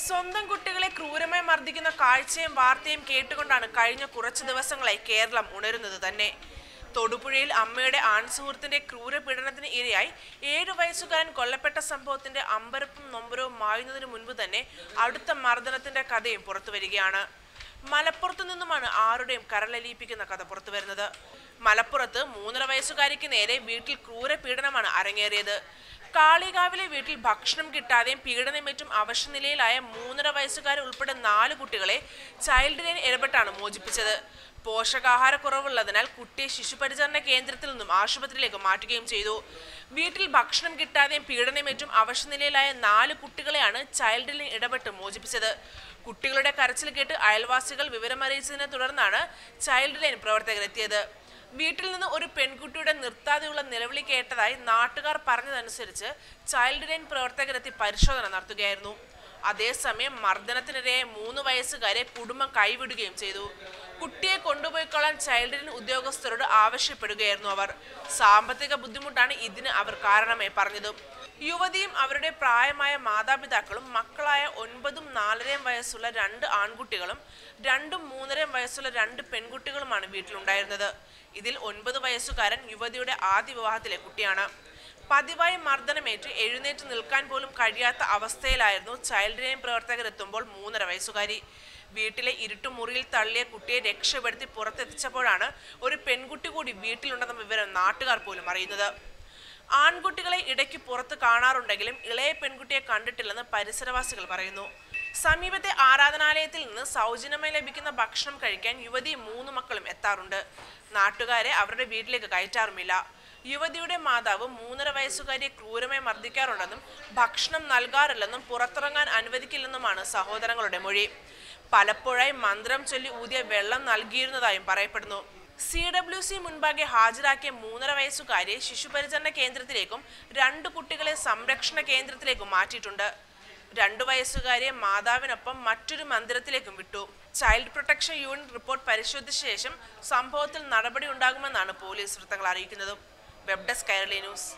സ്വന്തം കുട്ടികളെ ക്രൂരമായി മർദ്ദിക്കുന്ന കാഴ്ചയും വാർത്തയും കേട്ടുകൊണ്ടാണ് കഴിഞ്ഞ കുറച്ചു ദിവസങ്ങളായി കേരളം ഉണരുന്നത് തന്നെ. തൊടുപുഴയിൽ അമ്മയുടെ ആൺസുഹൃത്തിന്റെ ക്രൂരപീഡനത്തിന് ഇരയായി 7 വയസ്സുകാരൻ കൊല്ലപ്പെട്ട സംഭവത്തിന്റെ അമ്പരപ്പും നൊമ്പരവും മായുന്നതിന് മുൻപ് തന്നെ അടുത്ത മർദ്ദനത്തിന്റെ കഥയും പുറത്തുവരികയാണ്. മലപ്പുറത്തു നിന്നുമാണ് ആരുടെയും കരളലിയിപ്പിക്കുന്ന കഥ പുറത്തുവരുന്നത്. മലപ്പുറത്ത് 3.5 വയസ്സുകാരിക്ക് നേരെ വീട്ടിൽ ക്രൂരപീഡനമാണ് അരങ്ങേറിയത്. കാളികാവിലെ വീട്ടിൽ ഭക്ഷണം കിട്ടാതെയും പീഡനമേറ്റും അവശനിലയിലായ 3.5 വയസ്സുകാർ ഉൾപ്പെടെ 4 കുട്ടികളെ ചൈൽഡ് ലൈൻ ഇടപെട്ടാണ് മോചിപ്പിച്ചത്. പോഷകാഹാരക്കുറവുള്ളതിനാൽ കുട്ടിയെ ശിശുപരിചരണ കേന്ദ്രത്തിൽ നിന്നും ആശുപത്രിയിലേക്ക് മാറ്റുകയും ചെയ്തു. വീട്ടിൽ ഭക്ഷണം കിട്ടാതെയും പീഡനമേറ്റും അവശനിലയിലായ 4 കുട്ടികളെയാണ് ചൈൽഡ് ലൈൻ ഇടപെട്ട് മോചിപ്പിച്ചത്. കുട്ടികളുടെ കരച്ചിൽ കേട്ട് അയൽവാസികൾ വിവരമറിയിച്ചതിനെ തുടർന്നാണ് ചൈൽഡ് ലൈൻ പ്രവർത്തകരെത്തിയത്. വീട്ടിൽ നിന്ന് ഒരു പെൺകുട്ടിയുടെ നിർത്താതെയുള്ള നിലവിളി കേട്ടതായി നാട്ടുകാർ പറഞ്ഞതനുസരിച്ച് ചൈൽഡ് ലൈൻ പ്രവർത്തകരെത്തി പരിശോധന നടത്തുകയായിരുന്നു. അതേസമയം മർദ്ദനത്തിനിരയായ 3 വയസ്സുകാരെ കുടുംബം കൈവിടുകയും ചെയ്തു. കുട്ടിയെ കൊണ്ടുപോയിക്കൊള്ളാൻ ചൈൽഡ് ലൈൻ ഉദ്യോഗസ്ഥരോട് ആവശ്യപ്പെടുകയായിരുന്നു അവർ. സാമ്പത്തിക ബുദ്ധിമുട്ടാണ് ഇതിന് അവർ കാരണമായി പറഞ്ഞത്. യുവതിയും അവരുടെ പ്രായമായ മാതാപിതാക്കളും മക്കളായ 9ഉം 4.5 വയസ്സുള്ള 2 ആൺകുട്ടികളും 2ഉം 3.5 വയസ്സുള്ള 2 പെൺകുട്ടികളുമാണ് വീട്ടിലുണ്ടായിരുന്നത്. ഇതിൽ 9 വയസ്സുകാരൻ യുവതിയുടെ ആദ്യ വിവാഹത്തിലെ കുട്ടിയാണ്. പതിവായി മർദ്ദനമേറ്റ് എഴുന്നേറ്റ് നിൽക്കാൻ പോലും കഴിയാത്ത അവസ്ഥയിലായിരുന്നു ചൈൽഡ് ലൈൻ പ്രവർത്തകരെത്തുമ്പോൾ 3.5 വയസ്സുകാരി. വീട്ടിലെ ഇരുട്ടുമുറിയിൽ തള്ളിയ കുട്ടിയെ രക്ഷപ്പെടുത്തി പുറത്തെത്തിച്ചപ്പോഴാണ് ഒരു പെൺകുട്ടി കൂടി വീട്ടിലുണ്ടെന്ന വിവരം നാട്ടുകാർ പോലും അറിയുന്നത്. ആൺകുട്ടികളെ ഇടയ്ക്ക് പുറത്ത് കാണാറുണ്ടെങ്കിലും ഇളയ പെൺകുട്ടിയെ കണ്ടിട്ടില്ലെന്ന് പരിസരവാസികൾ പറയുന്നു. സമീപത്തെ ആരാധനാലയത്തിൽ നിന്ന് സൗജന്യമായി ലഭിക്കുന്ന ഭക്ഷണം കഴിക്കാൻ യുവതി 3 മക്കളും എത്താറുണ്ട്. നാട്ടുകാരെ അവരുടെ വീട്ടിലേക്ക് കയറ്റാറുമില്ല. യുവതിയുടെ മാതാവ് 3.5 വയസ്സുകാരിയെ ക്രൂരമായി മർദ്ദിക്കാറുണ്ടെന്നും ഭക്ഷണം നൽകാറില്ലെന്നും പുറത്തിറങ്ങാൻ അനുവദിക്കില്ലെന്നുമാണ് സഹോദരങ്ങളുടെ മൊഴി. പലപ്പോഴായി മന്ത്രം ചൊല്ലി ഊതിയ വെള്ളം നൽകിയിരുന്നതായും പറയപ്പെടുന്നു. CWC മുൻപാകെ ഹാജരാക്കിയ 3.5 വയസ്സുകാരിയെ ശിശുപരിചരണ കേന്ദ്രത്തിലേക്കും 2 കുട്ടികളെ സംരക്ഷണ കേന്ദ്രത്തിലേക്കും മാറ്റിയിട്ടുണ്ട്. 2 വയസ്സുകാരിയെ മാതാവിനൊപ്പം മറ്റൊരു മന്ദിരത്തിലേക്കും വിട്ടു. ചൈൽഡ് പ്രൊട്ടക്ഷൻ യൂണിറ്റ് റിപ്പോർട്ട് പരിശോധിച്ച ശേഷം സംഭവത്തിൽ നടപടി ഉണ്ടാകുമെന്നാണ് പോലീസ് വൃത്തങ്ങൾ അറിയിക്കുന്നത്. Web desk Kairali news.